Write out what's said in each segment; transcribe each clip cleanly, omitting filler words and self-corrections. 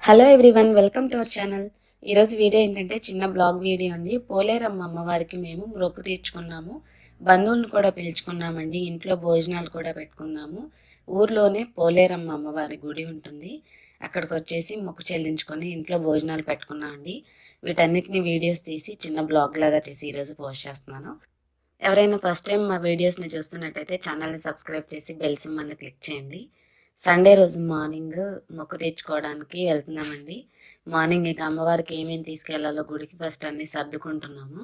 Hello everyone, welcome to our channel. ఈరోజు video ఏంటంటే చిన్న బ్లాగ్ వీడియో అండి. పోలేరమ్మ అమ్మవారికి మేము మొక్కు తీర్చుకున్నాము, బంధువులను కూడా పిలుచుకున్నామండి, ఇంట్లో భోజనాలు కూడా పెట్టుకున్నాము. ఊర్లోనే పోలేరమ్మ అమ్మవారి గుడి ఉంటుంది, అక్కడికి వచ్చేసి మొక్కు చెల్లించుకొని ఇంట్లో భోజనాలు పెట్టుకున్నామండి. వీటన్నిటిని వీడియోస్ తీసి చిన్న బ్లాగ్ లాగా చేసి ఈరోజు పోస్ట్ చేస్తున్నాను. ఎవరైనా ఫస్ట్ టైం మా వీడియోస్ని చూస్తున్నట్టయితే ఛానల్ని సబ్స్క్రైబ్ చేసి బెల్ సింబల్ని క్లిక్ చేయండి. సండే రోజు మార్నింగ్ మొక్కు తెచ్చుకోవడానికి వెళ్తున్నామండి. మార్నింగ్ ఇక అమ్మవారికి ఏమేమి తీసుకెళ్లాలో గుడికి ఫస్ట్ అన్ని సర్దుకుంటున్నాము.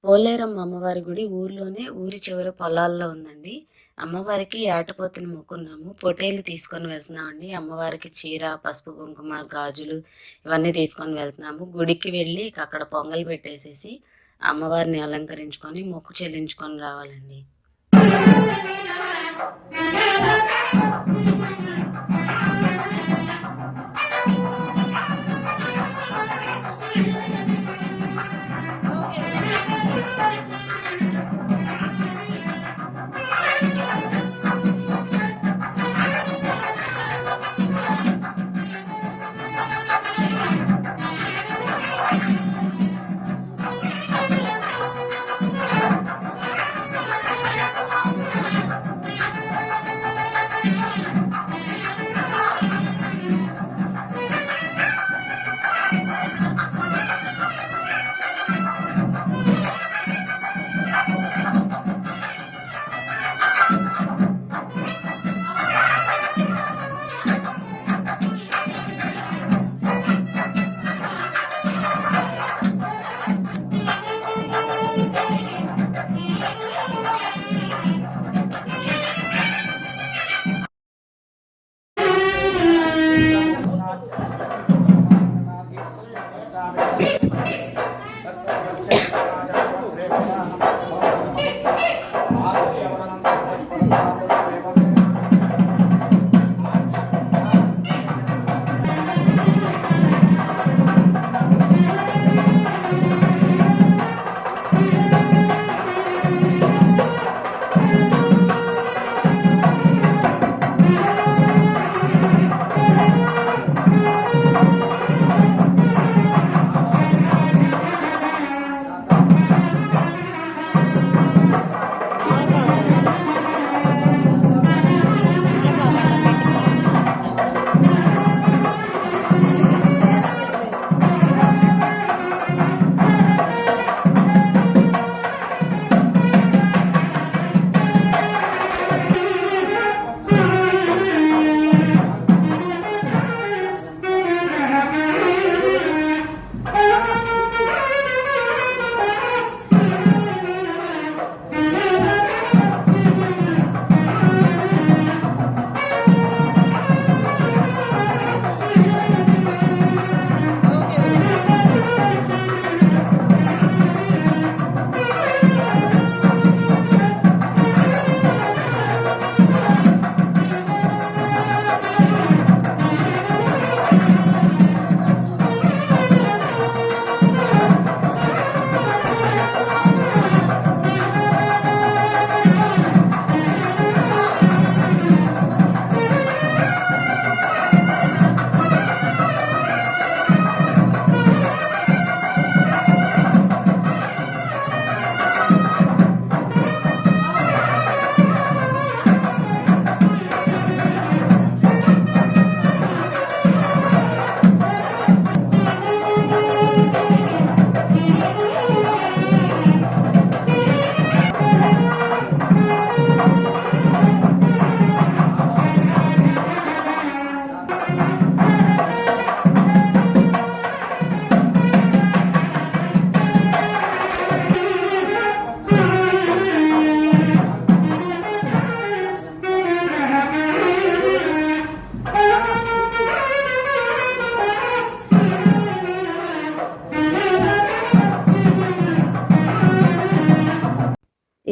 పోలేరమ్మ అమ్మవారి గుడి ఊర్లోనే ఊరి చివరి పొలాల్లో ఉందండి. అమ్మవారికి ఏటపోతుని మొక్కున్నాము, పొటేలు తీసుకొని వెళ్తున్నామండి. అమ్మవారికి చీర, పసుపు, కుంకుమ, గాజులు ఇవన్నీ తీసుకొని వెళ్తున్నాము. గుడికి వెళ్ళి అక్కడ పొంగల్ పెట్టేసేసి అమ్మవారిని అలంకరించుకొని మొక్కు చెల్లించుకొని రావాలండి.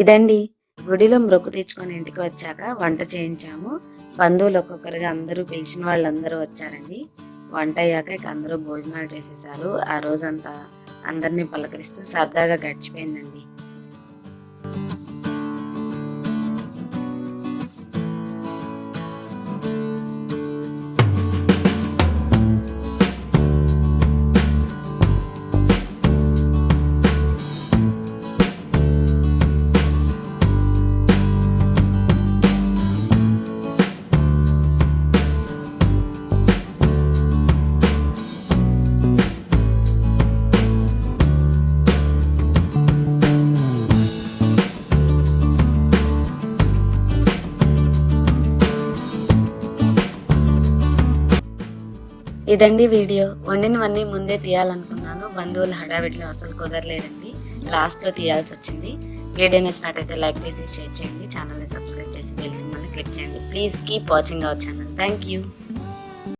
ఇదండి, గుడిలో మొక్కు తీర్చుకొని ఇంటికి వచ్చాక వంట చేయించాము. బంధువులు ఒక్కొక్కరుగా అందరూ పిలిచిన వాళ్ళందరూ వచ్చారండి. వంట అయ్యాక ఇక అందరూ భోజనాలు చేసేసారు. ఆ రోజంతా అందరినీ పలకరిస్తూ సరదాగా గడిచిపోయిందండి. ఇదండి వీడియో. వండినవన్నీ ముందే తీయాలనుకున్నాను. బంధువుల హడావిడిలో అసలు కుదరలేదండి. లాస్ట్లో తీయాల్సి వచ్చింది. వీడియో నచ్చినట్టయితే లైక్ చేసి షేర్ చేయండి. ఛానల్ని సబ్స్క్రైబ్ చేసి బెల్ సింబల్ని క్లిక్ చేయండి. Please keep watching our channel. Thank you.